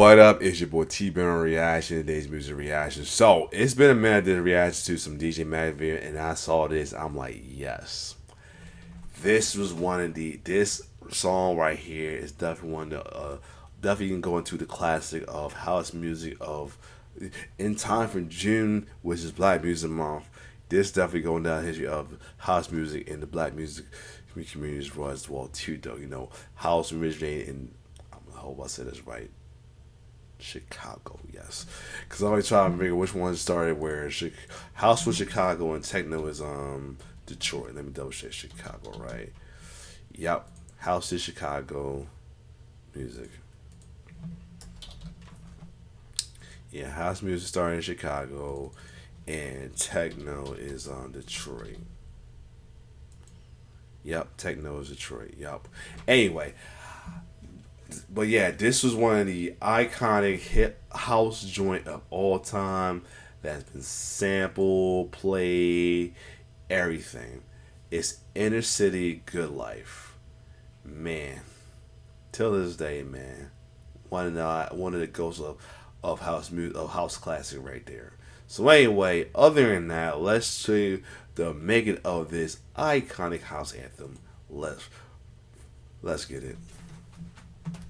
What up? It's your boy T-Bone Reaction, today's music reaction. So, it's been a minute I did a reaction to some DJ Madvid, and I saw this. I'm like, yes. This was one of this song right here is definitely one of the, definitely can go into the classic of house music of, in time for June, which is Black Music Month. This definitely going down the history of house music in the Black music communities as well too, though. You know, house originated in, I hope I said this right, Chicago, yes. Because I always try to figure which one started where. House was Chicago and techno is Detroit. Let me double check Chicago, right? Yep. House is Chicago music. Yeah, house music started in Chicago and techno is on Detroit. Yep, techno is Detroit. Yep. Anyway, but yeah, this was one of the iconic hip house joint of all time that's been sampled, played, everything. It's Inner City Good Life. Man, till this day, man, one of the ghosts of house music, of house classic right there. So anyway, other than that, let's see the making of this iconic house anthem. Let's get it.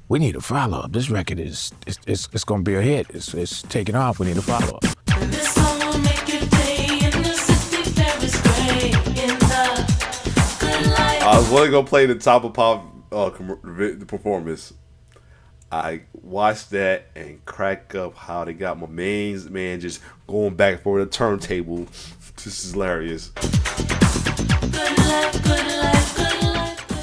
We need a follow-up. This record is it's gonna be a hit. It's taking off. We need a follow-up. This song will make your day in the city there is gray in the good life. I was really gonna play the top of pop the performance. I watched that and crack up how they got my main man just going back for the turntable. This is hilarious. Good life, good life, good life.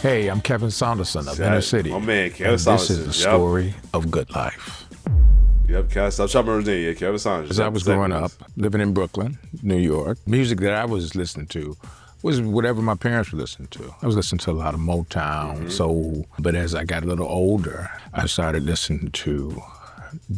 Hey, I'm Kevin Saunderson of Inner City. My man, Kevin and Saunderson. This is the story of good life. Yep, Kevin. Stop shopping Virginia. Kevin Saunderson. As I was growing up, living in Brooklyn, New York, music that I was listening to was whatever my parents were listening to. I was listening to a lot of Motown, soul. But as I got a little older, I started listening to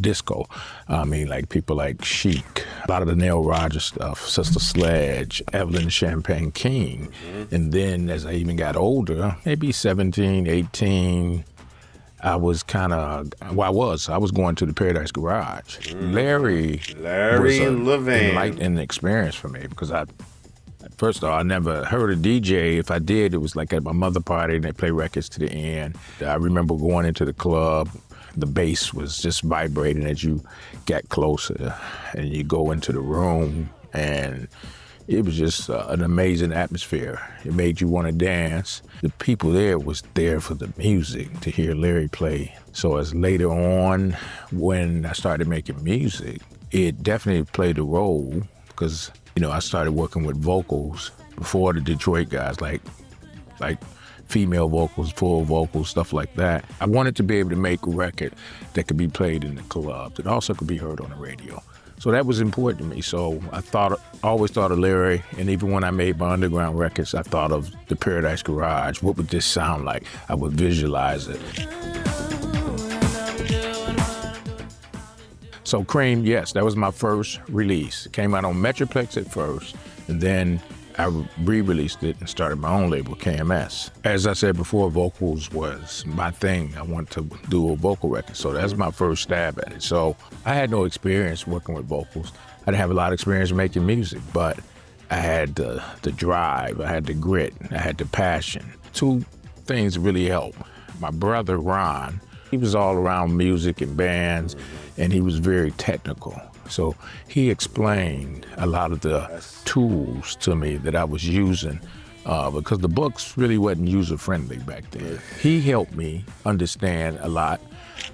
disco. I mean, like people like Chic, a lot of the Neil Rogers stuff, Sister Sledge, Evelyn Champagne King. And then as I even got older, maybe 17, 18, I was kind of, I was going to the Paradise Garage. Larry was an enlightening experience for me because first of all, I never heard a DJ. If I did, it was like at my mother party and they play records to the end. I remember going into the club. The bass was just vibrating as you got closer and you go into the room, and it was just an amazing atmosphere. It made you want to dance. The people there was there for the music, to hear Larry play. So as later on, when I started making music, it definitely played a role because, you know, I started working with vocals before the Detroit guys, like female vocals, full vocals, stuff like that. I wanted to be able to make a record that could be played in the club, that also could be heard on the radio. So that was important to me. So I always thought of Larry, and even when I made my underground records, I thought of the Paradise Garage. What would this sound like? I would visualize it. So Cream, yes, that was my first release. It came out on Metroplex at first, and then I re-released it and started my own label, KMS. As I said before, vocals was my thing. I wanted to do a vocal record, so that's my first stab at it. So I had no experience working with vocals. I didn't have a lot of experience making music, but I had the drive, I had the grit, I had the passion. Two things really helped. My brother, Ron, he was all around music and bands, and he was very technical. So he explained a lot of the tools to me that I was using because the books really wasn't user-friendly back then. He helped me understand a lot,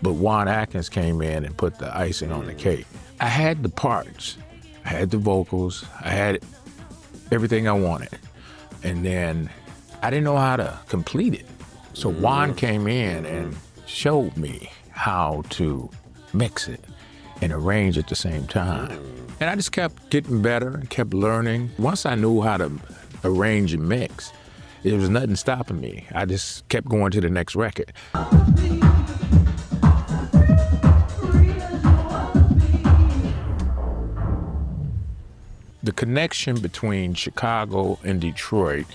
but Juan Atkins came in and put the icing on the cake. I had the parts, I had the vocals, I had everything I wanted, and then I didn't know how to complete it. So Juan came in and showed me how to mix it and arrange at the same time. And I just kept getting better and kept learning. Once I knew how to arrange and mix, there was nothing stopping me. I just kept going to the next record. The connection between Chicago and Detroit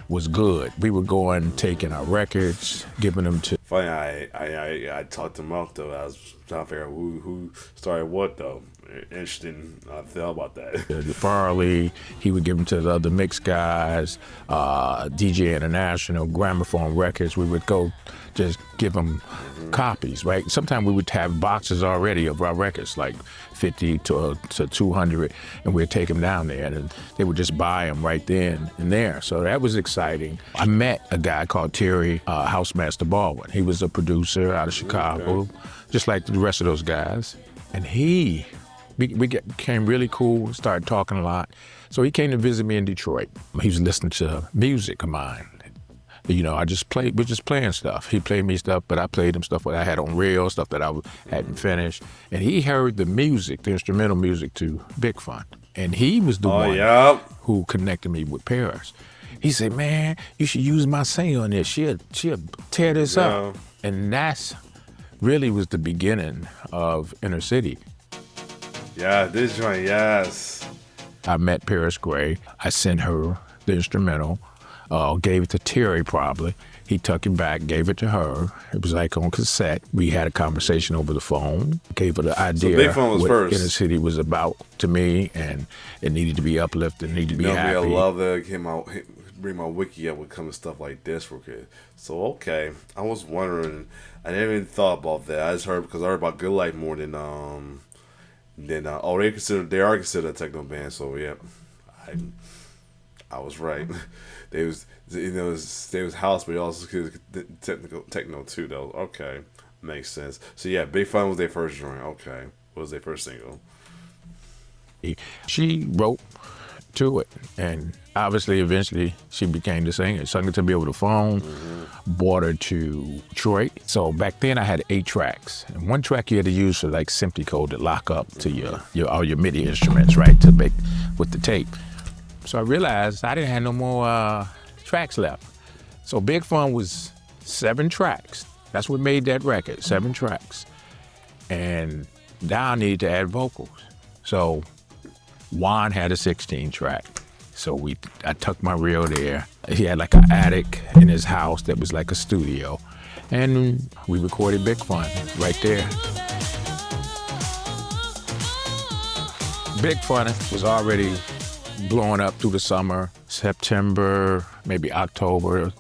was good. We were going, taking our records, giving them to Funny, I talked him up though. I was trying to figure out who started what though. Interesting. I feel about that. Farley, he would give them to the other mix guys, DJ International, Gramophone Records. We would go just give them copies, right? Sometimes we would have boxes already of our records, like 50 to 200, and we'd take them down there, and they would just buy them right then and there. So that was exciting. I met a guy called Terry Housemaster Baldwin. He was a producer out of Chicago, just like the rest of those guys. And we became really cool, started talking a lot. So he came to visit me in Detroit. He was listening to music of mine. You know, we're just playing stuff. He played me stuff, but I played him stuff that I had on reel, stuff that I hadn't finished. And he heard the music, the instrumental music to Big Fun. And he was the one who connected me with Paris. He said, man, you should use my singer on this. She'll tear this up. And that's really was the beginning of Inner City. Yeah, this joint, yes. I met Paris Gray. I sent her the instrumental, gave it to Terry probably. He took it back, gave it to her. It was like on cassette. We had a conversation over the phone, gave her the idea Big Fun was what first. Inner City was about to me, and it needed to be uplifted, needed to be happy. I love that bring my wiki up with coming stuff like this for kids. So okay, I was wondering. I never even thought about that. I just heard because I heard about Good Life more than they are considered a techno band. So yeah, I was right. They was house, but they also considered techno too though. Okay, makes sense. So yeah, Big Fun was their first joint. Okay, what was their first single? She wrote to it, and obviously eventually she became the singer. Sung it to me over the phone, brought her to Detroit. So back then I had 8 tracks, and 1 track you had to use for like SMPTE code to lock up to your all your MIDI instruments, right, to make with the tape. So I realized I didn't have no more tracks left. So Big Fun was 7 tracks. That's what made that record, 7 tracks. And now I needed to add vocals. So Juan had a 16 track. So I tucked my reel there. He had like an attic in his house that was like a studio. And we recorded Big Fun right there. Big Fun was already blowing up through the summer, September, maybe October.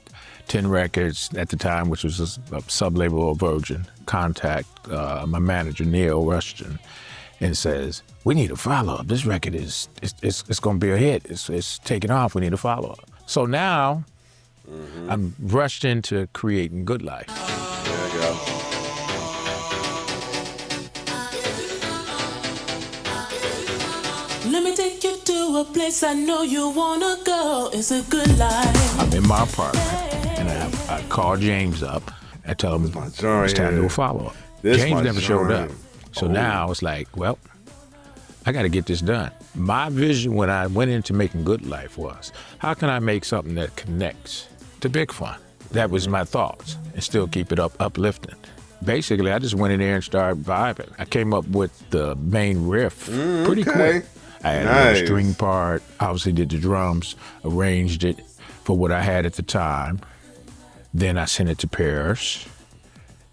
10 Records at the time, which was a sub-label of Virgin, contact my manager, Neil Rushton, and says, we need a follow-up. This record it's going to be a hit. It's taking off. We need a follow-up. So now I'm rushed into creating Good Life. There you go. Let me take you to a place I know you wanna go. It's a good life. I'm in my apartment, and I call James up. I tell him it's time to do a follow-up. James never showed up. So now it's like, well, I got to get this done. My vision when I went into making Good Life was, how can I make something that connects to Big Fun? That was my thoughts, and still keep it uplifting. Basically, I just went in there and started vibing. I came up with the main riff pretty quick. I had a little string part, obviously did the drums, arranged it for what I had at the time. Then I sent it to Paris.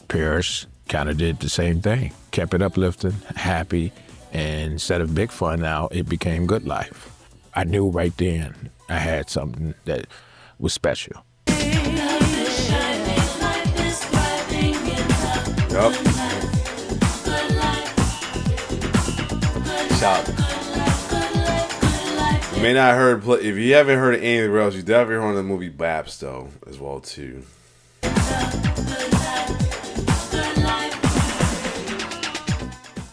Paris kind of did the same thing, kept it uplifting, happy, and instead of Big Fun now, it became Good Life. I knew right then I had something that was special. Yup. Shout. You may not heard, if you haven't heard of anything else, you definitely heard of the movie Baps though, as well too.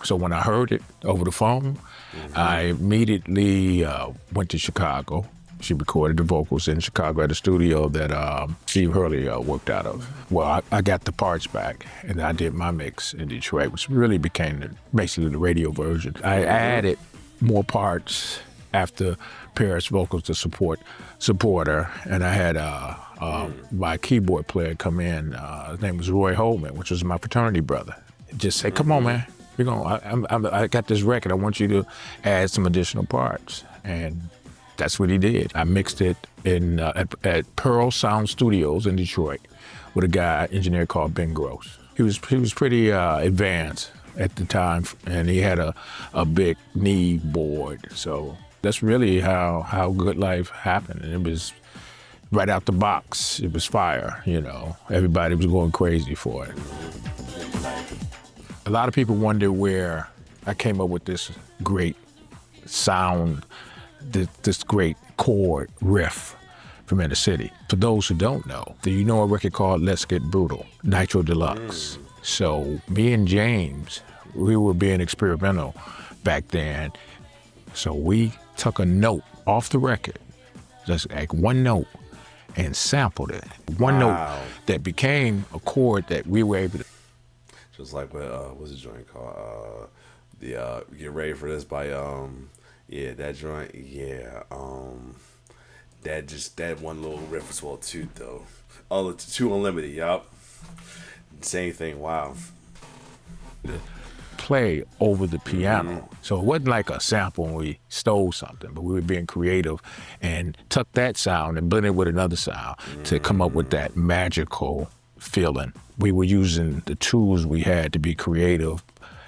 So when I heard it over the phone, I immediately went to Chicago. She recorded the vocals in Chicago at a studio that Steve Hurley worked out of. Well, I got the parts back, and I did my mix in Detroit, which really became basically the radio version. I added more parts after Paris vocals to support her, and I had my keyboard player come in. His name was Roy Holman, which was my fraternity brother. Just say, "Come on, man. I got this record. I want you to add some additional parts," and that's what he did. I mixed it in at Pearl Sound Studios in Detroit with a guy, engineer called Ben Gross. He was pretty advanced at the time, and he had a big knee board. So that's really how Good Life happened. And it was right out the box. It was fire, you know. Everybody was going crazy for it. A lot of people wonder where I came up with this great sound, this great chord riff from Inner City. For those who don't know, do you know a record called Let's Get Brutal, Nitro Deluxe? So me and James, we were being experimental back then. So we took a note off the record, just like one note, and sampled it. One note that became a chord that we were able to. Just like what's the joint called? The Get Ready for This by yeah, that joint, yeah. That one little riff as well too though. Oh, the Two Unlimited, yup. Same thing, wow. Play over the piano. So it wasn't like a sample and we stole something, but we were being creative and took that sound and blended it with another sound to come up with that magical feeling. We were using the tools we had to be creative,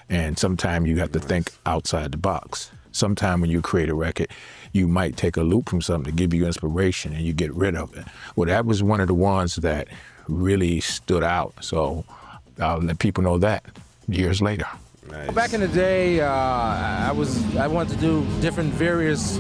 and sometimes you have to think outside the box. Sometimes when you create a record, you might take a loop from something to give you inspiration and you get rid of it. Well, that was one of the ones that really stood out. So I'll let people know that years later. Nice. Back in the day, I wanted to do different various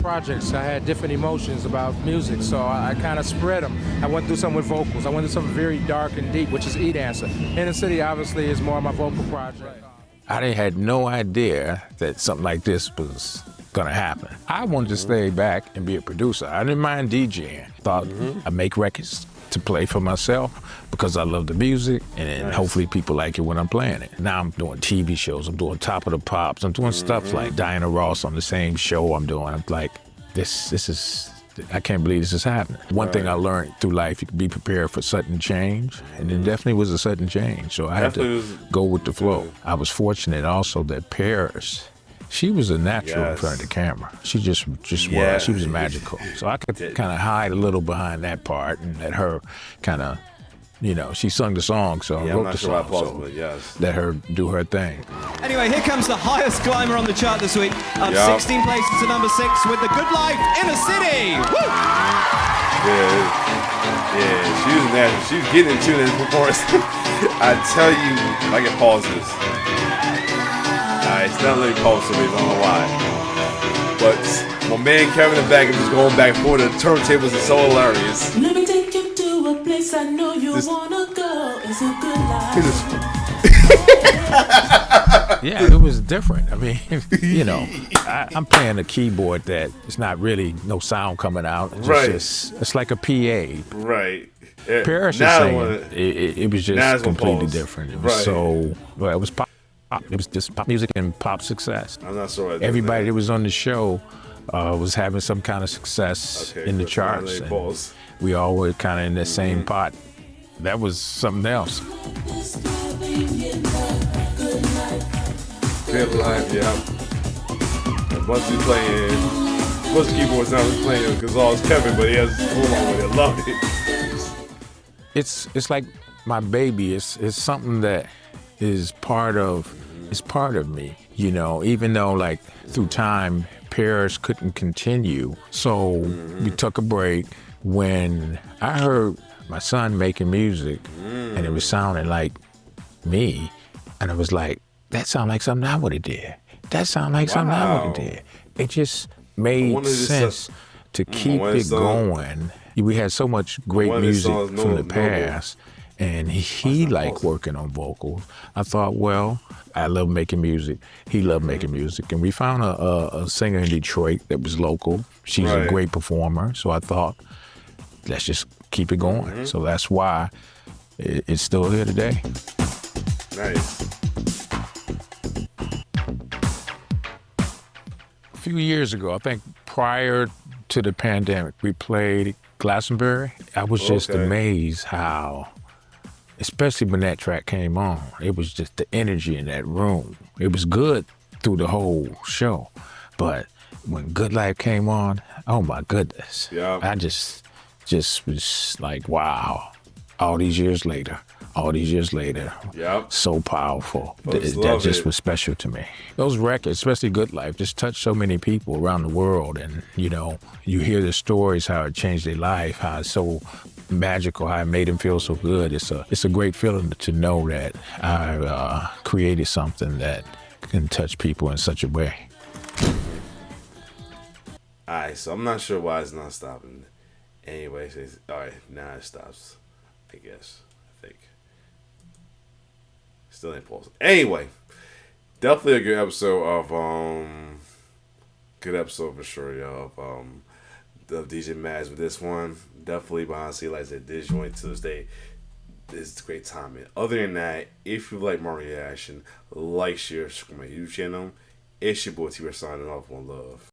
projects. I had different emotions about music, so I kind of spread them. I wanted to do something with vocals. I wanted to do something very dark and deep, which is E-Dancer. Inner City, obviously, is more of my vocal project. I had no idea that something like this was gonna happen. I wanted to stay back and be a producer. I didn't mind DJing. Thought I'd make records to play for myself because I love the music, and then hopefully people like it when I'm playing it. Now I'm doing TV shows, I'm doing Top of the Pops, I'm doing stuff like Diana Ross on the same show I'm doing. I'm like, this is, I can't believe this is happening. One thing I learned through life, you can be prepared for sudden change, and it definitely was a sudden change, so I had to go with the flow. I was fortunate also that Paris, she was a natural in front of the camera. She just was. She was magical. So I could kind of hide a little behind that part and let her kind of, you know, she sung the song, so wrote the song. So let her do her thing. Anyway, here comes the highest climber on the chart this week, up 16 places to number 6 with the Good Life, Inner City. Woo! Yeah, she was natural. She was getting into this performance. I tell you, I can pause this. It's not really pause to me, I don't know why. But my man Kevin in the back is just going back and forth. The turntables are so hilarious. Let me take you to a place I know you wanna go. It's a good life. Yeah, it was different. I mean, you know, I'm playing a keyboard that it's not really no sound coming out. It's just it's like a PA. Right. Paris is singing. It was just completely different. It was so, well, it was pop. It was just pop music and pop success. I'm not sure. Everybody that was on the show was having some kind of success in the charts. And we all were kind of in the same pot. That was something else. Good Life, yeah. And once he's playing, most keyboards not playing because all it's Kevin, but he has cool on with it. Love it. It's like my baby. It's something that is part of me, you know, even though like through time Paris couldn't continue, so we took a break. When I heard my son making music and it was sounding like me, and I was like, that sounded like something I would have did. That sounded like something I would have did. It just made sense to keep it going. We had so much great music from the past. And he liked working on vocals. I thought, well, I love making music. He loved making music. And we found a singer in Detroit that was local. She's a great performer. So I thought, let's just keep it going. So that's why it's still here today. Nice. A few years ago, I think prior to the pandemic, we played Glastonbury. I was just amazed how, especially when that track came on, it was just the energy in that room. It was good through the whole show, but when Good Life came on, oh my goodness. I just was like, wow. all these years later. Yep. So powerful. Folks That love just it. was special to me. Those records, especially Good Life, just touched so many people around the world. And, you know, you hear the stories, how it changed their life, how it's so magical, how it made them feel so good. It's a great feeling to know that I created something that can touch people in such a way. Alright, so I'm not sure why it's not stopping. Anyway, alright, now it stops. I guess. I think. Still ain't pulse. Anyway, definitely a good episode of good episode for sure, y'all. Of DJ Mads with this one. Definitely behind the like I said, this joint Tuesday is a great timing. Other than that, if you like my reaction, like, share, subscribe to my YouTube channel. It's your boy T signing off. One love.